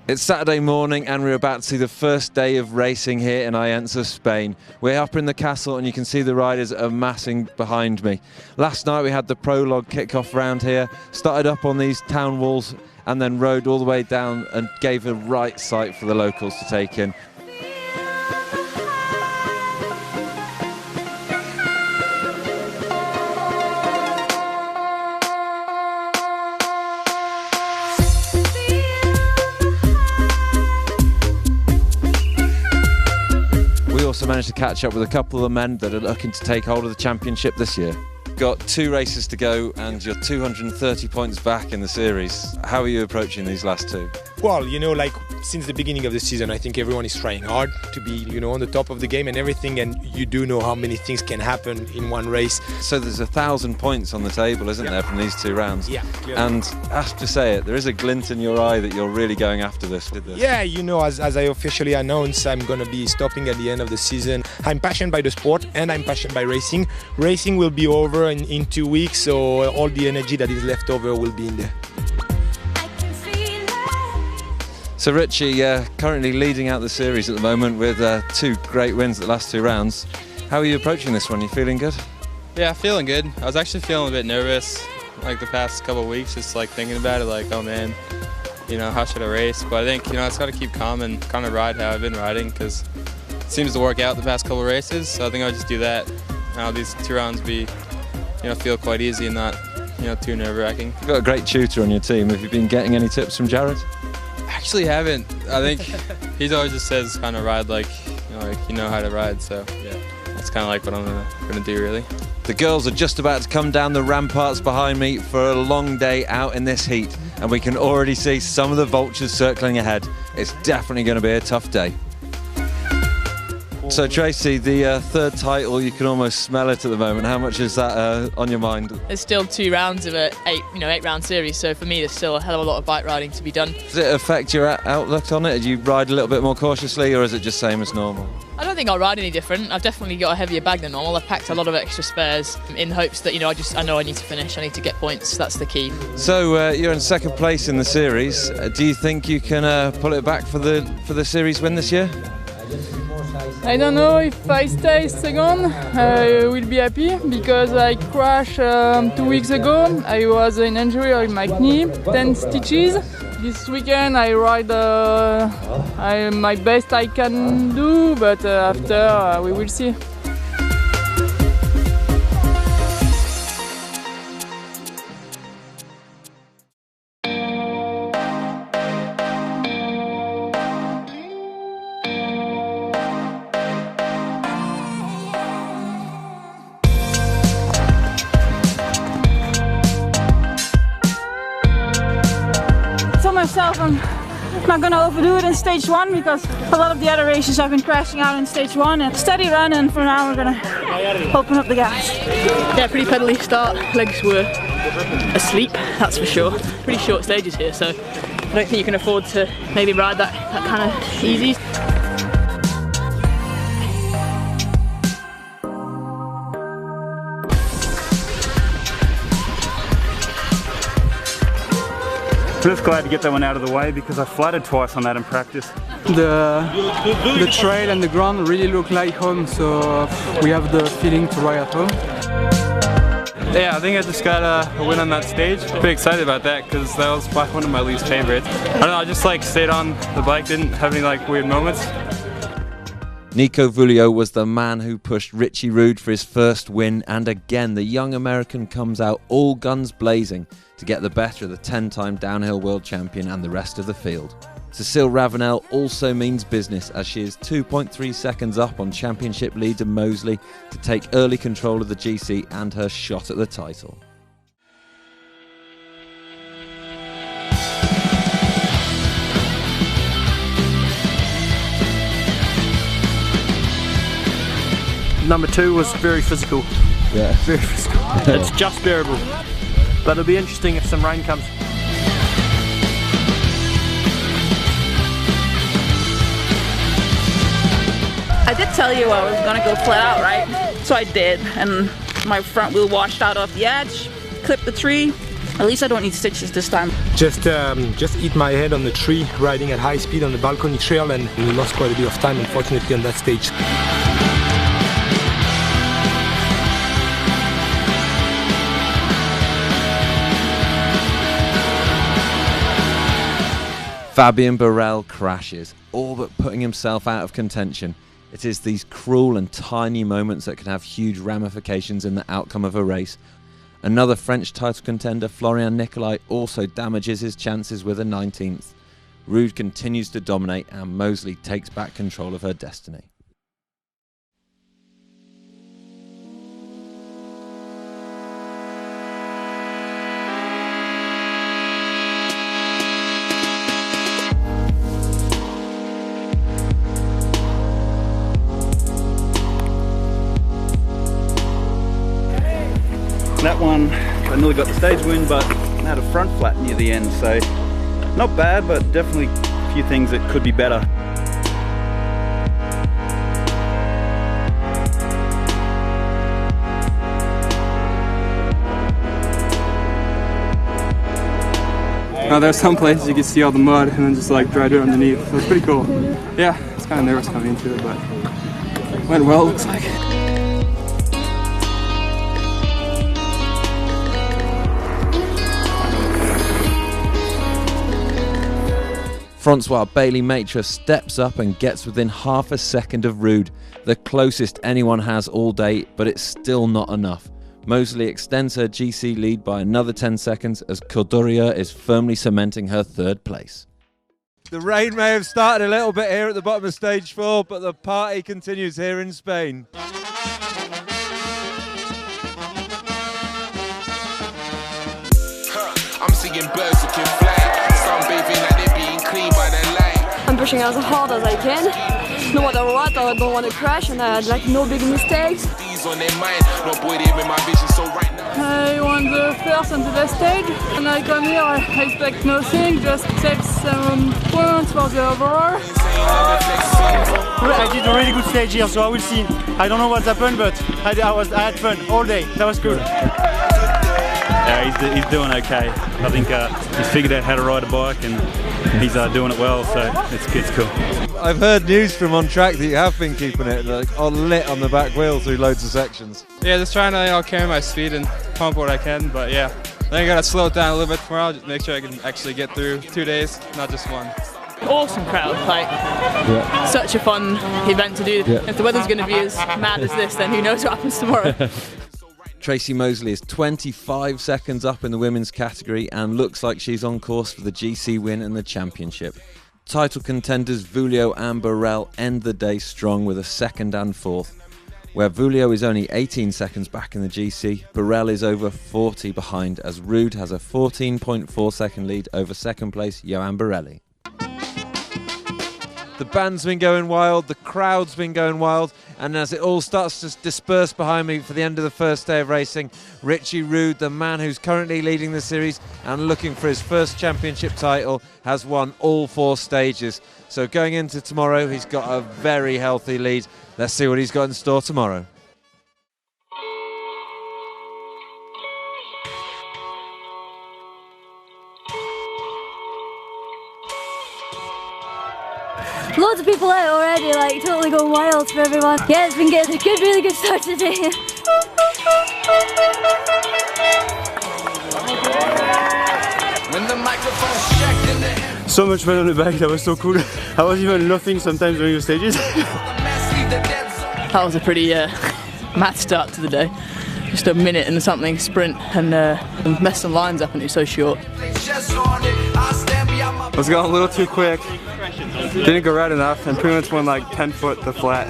It's Saturday morning and we're about to see the first day of racing here in Ainsa, Spain. We're up in the castle and you can see the riders amassing behind me. Last night we had the prologue kick-off round here, started up on these town walls and then rode all the way down and gave a right sight for the locals to take in. We also managed to catch up with a couple of the men that are looking to take hold of the championship this year. Got 2 races to go and you're 230 points back in the series. How are you approaching these last 2? Well, you know, like since the beginning of the season, I think everyone is trying hard to be, you know, on the top of the game and everything, and you do know how many things can happen in one race. So there's 1,000 points on the table, isn't there, from these 2 rounds? Yeah. Clearly. And I have to say it, there is a glint in your eye that you're really going after this. Yeah, you know, as I officially announced, I'm going to be stopping at the end of the season. I'm passionate by the sport and I'm passionate by racing. Racing will be over in 2 weeks, so all the energy that is left over will be in there. So Richie, currently leading out the series at the moment with 2 great wins at the last 2 rounds. How are you approaching this one? You feeling good? Yeah, feeling good. I was actually feeling a bit nervous like the past couple of weeks, just like thinking about it, like, oh man, you know, how should I race? But I think, you know, I just got to keep calm and kind of ride how I've been riding, because it seems to work out the past couple of races. So I think I'll just do that. Now these 2 rounds be, you know, feel quite easy and not, you know, too nerve-wracking. You've got a great tutor on your team. Have you been getting any tips from Jared? Actually haven't. I think he always just says kind of ride like you know how to ride, so yeah, that's kind of like what I'm gonna do really. The girls are just about to come down the ramparts behind me for a long day out in this heat, and we can already see some of the vultures circling ahead. It's definitely going to be a tough day. So Tracy, the 3rd title, you can almost smell it at the moment. How much is that on your mind? There's still 2 rounds of a 8-round series, so for me there's still a hell of a lot of bike riding to be done. Does it affect your outlook on it? Do you ride a little bit more cautiously, or is it just same as normal? I don't think I'll ride any different. I've definitely got a heavier bag than normal. I've packed a lot of extra spares in hopes that, you know, I know I need to finish, I need to get points, that's the key. So you're in 2nd place in the series. Do you think you can pull it back for the series win this year? I don't know if I stay 2nd, I will be happy, because I crashed 2 weeks ago. I was in injury on my knee, 10 stitches. This weekend I ride my best I can do, but after we will see. Myself, I'm not gonna overdo it in stage 1, because a lot of the other races I've been crashing out in stage 1, and steady run, and for now we're gonna open up the gas. Yeah, pretty pedally start, legs were asleep, that's for sure. Pretty short stages here, so I don't think you can afford to maybe ride that kind of easy. I'm just glad to get that one out of the way, because I flattered twice on that in practice. The trail and the ground really look like home, so we have the feeling to ride at home. Yeah, I think I just got a win on that stage. Pretty excited about that, because that was by one of my least favorites. I don't know, I just like stayed on the bike, didn't have any like weird moments. Nico Vulio was the man who pushed Richie Rude for his first win, and again the young American comes out all guns blazing to get the better of the 10-time downhill world champion and the rest of the field. Cecile Ravenel also means business, as she is 2.3 seconds up on championship leader Mosley to take early control of the GC and her shot at the title. Number 2 was very physical. Yeah. Very physical. It's just bearable. But it'll be interesting if some rain comes. I did tell you I was gonna go flat out, right? So I did, and my front wheel washed out off the edge, clipped the tree, At least I don't need stitches this time. Just hit my head on the tree riding at high speed on the balcony trail, and we lost quite a bit of time, unfortunately, on that stage. Fabien Barel crashes, all but putting himself out of contention. It is these cruel and tiny moments that can have huge ramifications in the outcome of a race. Another French title contender, Florian Nicolai, also damages his chances with a 19th. Ruud continues to dominate and Moseley takes back control of her destiny. That one, I nearly got the stage win, but had a front flat near the end, so not bad, but definitely a few things that could be better. Now there's some places you can see all the mud and then just like dry dirt underneath, so it's pretty cool. Yeah, it's kind of nervous coming into it, but went well, looks like. Francois Bailey-Maitre steps up and gets within half a second of Ruud, the closest anyone has all day, but it's still not enough. Moseley extends her GC lead by another 10 seconds as Cordoria is firmly cementing her third place. The rain may have started a little bit here at the bottom of stage 4, but the party continues here in Spain. I'm seeing birds looking fly, sunbathing like they're being cleaned by the light. I'm pushing as hard as I can, no matter what. I don't want to crash, and I had like no big mistakes. These on their mind, no boy, they're in my vision, so right now. I won the first and the best stage, and I come here, I expect nothing, just save some points for the overall. I did a really good stage here, so I will see. I don't know what's happened, but I had fun all day. That was good. Yeah, he's doing okay. I think he's figured out how to ride a bike and he's doing it well, so it's cool. I've heard news from on track that you have been keeping it like lit on the back wheel through loads of sections. Yeah, just trying to carry my speed and pump what I can, but yeah, I think I gotta slow it down a little bit tomorrow, just make sure I can actually get through 2 days, not just one. Awesome crowd, such a fun event to do. If the weather's going to be as mad as this, then who knows what happens tomorrow. Tracy Moseley is 25 seconds up in the women's category and looks like she's on course for the GC win and the championship. Title contenders Vulio and Barel end the day strong with a second and fourth. Where Vulio is only 18 seconds back in the GC, Barel is over 40 behind as Ruud has a 14.4 second lead over second place Johan Barelli. The band's been going wild, the crowd's been going wild, and as it all starts to disperse behind me for the end of the first day of racing, Richie Ruud, the man who's currently leading the series and looking for his first championship title, has won all 4 stages. So going into tomorrow, he's got a very healthy lead. Let's see what he's got in store tomorrow. Loads of people out already, like totally going wild for everyone. Yeah, it's been good. Really good start today. So much fun on the bike, that was so cool. I was even laughing sometimes during the stages. That was a pretty mad start to the day. Just a minute and something sprint and messed some lines up and it was so short. I was going a little too quick, didn't go right enough, and pretty much went like 10 foot to flat.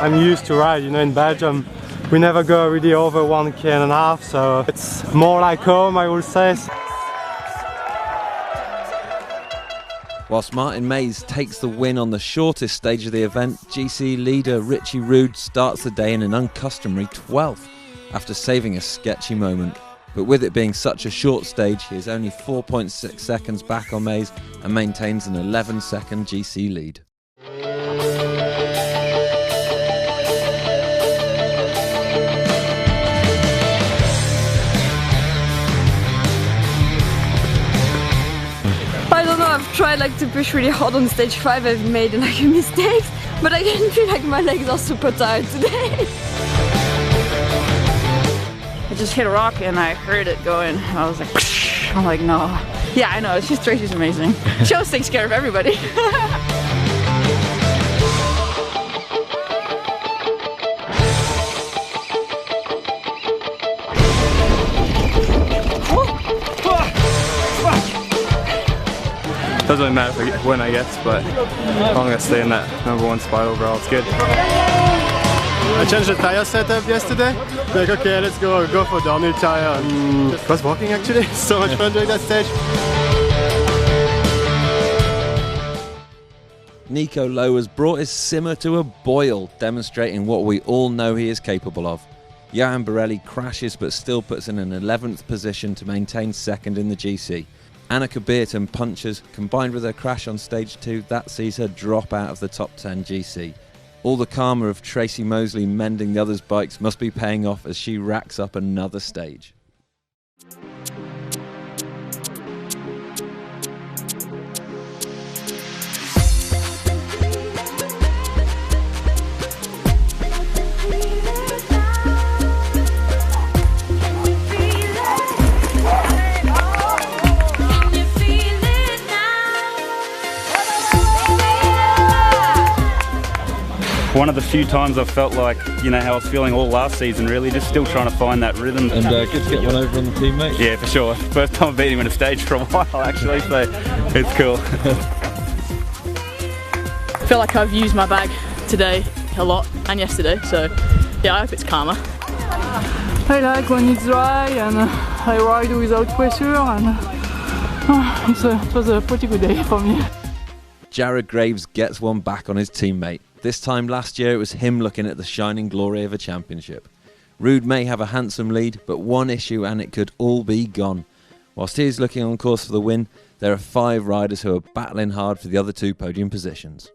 I'm used to ride, in Belgium we never go really over 1.5 km, so it's more like home, I would say. Whilst Martin Mays takes the win on the shortest stage of the event, GC leader Richie Ruud starts the day in an uncustomary 12th after saving a sketchy moment. But with it being such a short stage, he is only 4.6 seconds back on Mays and maintains an 11-second GC lead. tried like to push really hard on stage 5. I've made like mistakes, but I can feel like my legs are super tired today. I just hit a rock and I heard it going. I was like, I'm like, no. Yeah, I know. It's just Tracy's amazing. She always takes care of everybody. Doesn't really matter if I win, I guess, but I'm going to stay in that #1 spot overall. It's good. I changed the tire setup yesterday. Like, okay, let's go for downhill tire. It was working actually. So much fun during that stage. Nico Lowe has brought his simmer to a boil, demonstrating what we all know he is capable of. Johan Borelli crashes but still puts in an 11th position to maintain second in the GC. Annika Beerton punches, combined with her crash on stage 2, that sees her drop out of the top 10 GC. All the karma of Tracy Mosley mending the others' bikes must be paying off as she racks up another stage. One of the few times I've felt like, you know, how I was feeling all last season, really, just still trying to find that rhythm. And good to get one over on the teammate. Yeah, for sure. First time I've beat him in a stage for a while, actually, so it's cool. I feel like I've used my bag today a lot and yesterday, so yeah, I hope it's calmer. I like when it's dry and I ride without pressure, and it was a pretty good day for me. Jared Graves gets one back on his teammate. This time last year it was him looking at the shining glory of a championship. Ruud may have a handsome lead, but one issue and it could all be gone. Whilst he is looking on course for the win, there are 5 riders who are battling hard for the other 2 podium positions.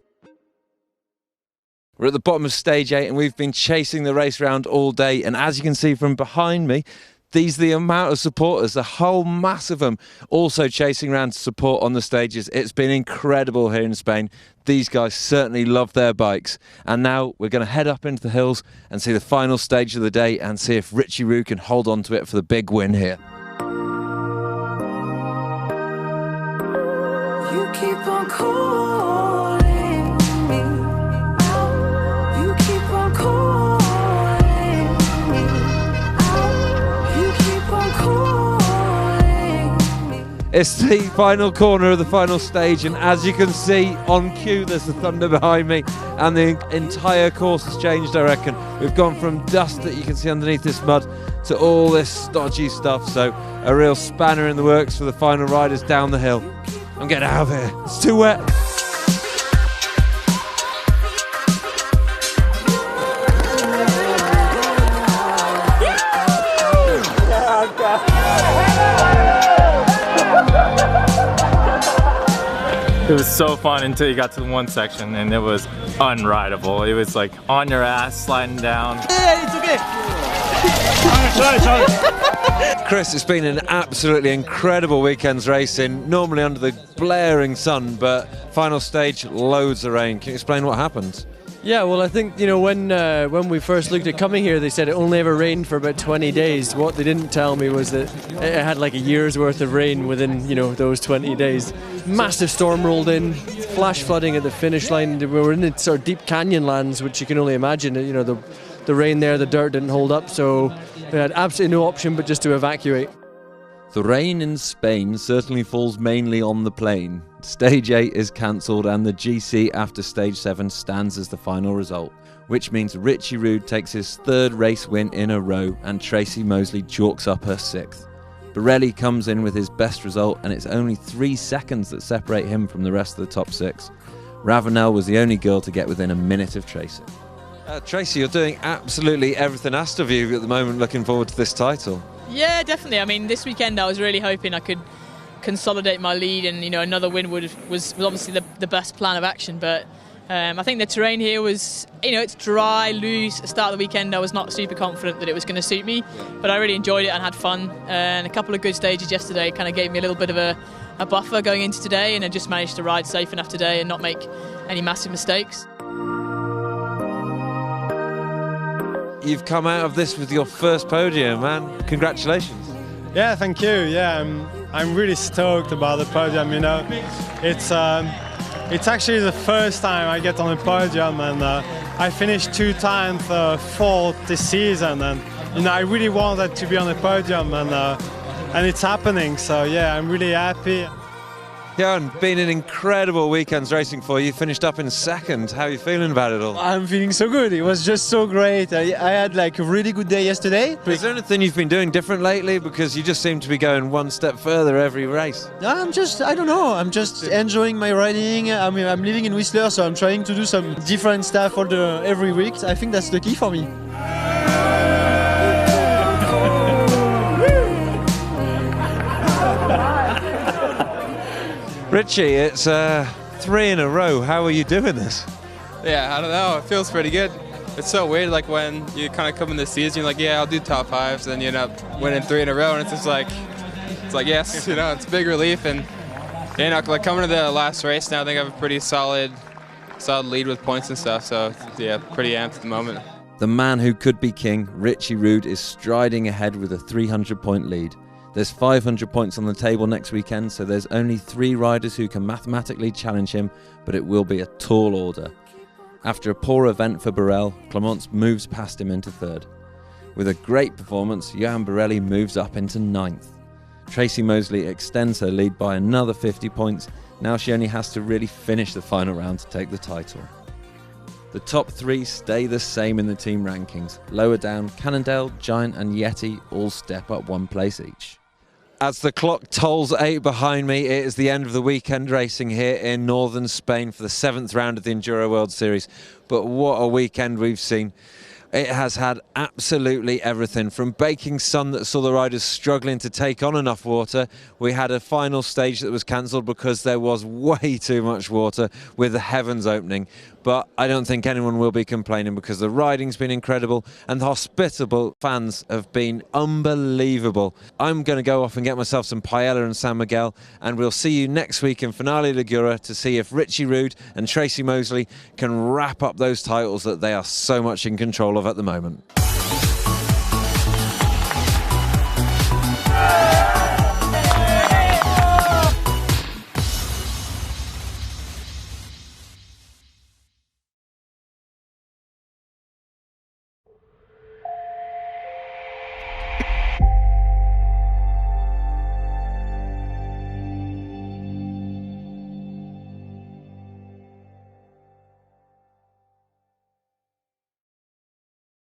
We're at the bottom of stage 8 and we've been chasing the race round all day, and as you can see from behind me, these are the amount of supporters, the whole mass of them, also chasing around to support on the stages. It's been incredible here in Spain. These guys certainly love their bikes. And now we're going to head up into the hills and see the final stage of the day and see if Richie Roux can hold on to it for the big win here. You keep on calling me out. You keep on calling me out. You keep on calling me. It's the final corner of the final stage, and as you can see on cue, there's the thunder behind me, and the entire course has changed, I reckon. We've gone from dust that you can see underneath this mud to all this stodgy stuff, so a real spanner in the works for the final riders down the hill. I'm getting out of here, it's too wet. It was so fun until you got to the one section and it was unrideable. It was like on your ass, sliding down. Hey, it's okay. Chris, it's been an absolutely incredible weekend's racing, normally under the blaring sun, but final stage, loads of rain. Can you explain what happened? Yeah, well, I think, you know, when we first looked at coming here, they said it only ever rained for about 20 days. What they didn't tell me was that it had like a year's worth of rain within, you know, those 20 days. Massive storm rolled in, flash flooding at the finish line. We were in the sort of deep canyon lands, which you can only imagine. You know, the rain there, the dirt didn't hold up, so we had absolutely no option but just to evacuate. The rain in Spain certainly falls mainly on the plain. Stage 8 is cancelled and the GC after Stage 7 stands as the final result, which means Richie Roux takes his 3rd race win in a row and Tracy Mosley chalks up her 6th. Borelli comes in with his best result and it's only 3 seconds that separate him from the rest of the top 6. Ravenel was the only girl to get within a minute of Tracy. Tracy, you're doing absolutely everything asked of you at the moment, looking forward to this title. Yeah, definitely. I mean, this weekend I was really hoping I could consolidate my lead, and you know, another win was obviously the best plan of action. But I think the terrain here was, you know, it's dry, loose. At the start of the weekend I was not super confident that it was going to suit me, but I really enjoyed it and had fun. And a couple of good stages yesterday kind of gave me a little bit of a a buffer going into today, and I just managed to ride safe enough today and not make any massive mistakes. You've come out of this with your first podium, man. Congratulations. Yeah, thank you. Yeah, I'm really stoked about the podium. You know, it's actually the first time I get on a podium, and I finished 2 times fourth this season, and you know I really wanted to be on the podium, and it's happening. So yeah, I'm really happy. Jan, been an incredible weekend's racing for you. Finished up in second. How are you feeling about it all? I'm feeling so good. It was just so great. I had like a really good day yesterday. Is there anything you've been doing different lately? Because you just seem to be going one step further every race. I don't know. I'm just enjoying my riding. I'm living in Whistler, so I'm trying to do some different stuff every week. I think that's the key for me. Richie, it's 3 in a row. How are you doing this? Yeah, I don't know. It feels pretty good. It's so weird, like when you kind of come in the season, you're like, yeah, I'll do top 5s, then you end up winning 3 in a row, and it's just like, yes, you know, it's a big relief, and you know, like coming to the last race now, I think I have a pretty solid lead with points and stuff. So yeah, pretty amped at the moment. The man who could be king, Richie Rude, is striding ahead with a 300-point lead. There's 500 points on the table next weekend, so there's only 3 riders who can mathematically challenge him, but it will be a tall order. After a poor event for Borel, Clements moves past him into 3rd. With a great performance, Johan Borelli moves up into 9th. Tracy Moseley extends her lead by another 50 points. Now she only has to really finish the final round to take the title. The top 3 stay the same in the team rankings. Lower down, Cannondale, Giant and Yeti all step up 1 place each. As the clock tolls 8 behind me, it is the end of the weekend racing here in northern Spain for the 7th round of the Enduro World Series. But what a weekend we've seen. It has had absolutely everything, from baking sun that saw the riders struggling to take on enough water. We had a final stage that was cancelled because there was way too much water with the heavens opening. But I don't think anyone will be complaining because the riding's been incredible and the hospitable fans have been unbelievable. I'm going to go off and get myself some paella and San Miguel, and we'll see you next week in Finale Ligura to see if Richie Rude and Tracy Moseley can wrap up those titles that they are so much in control of at the moment.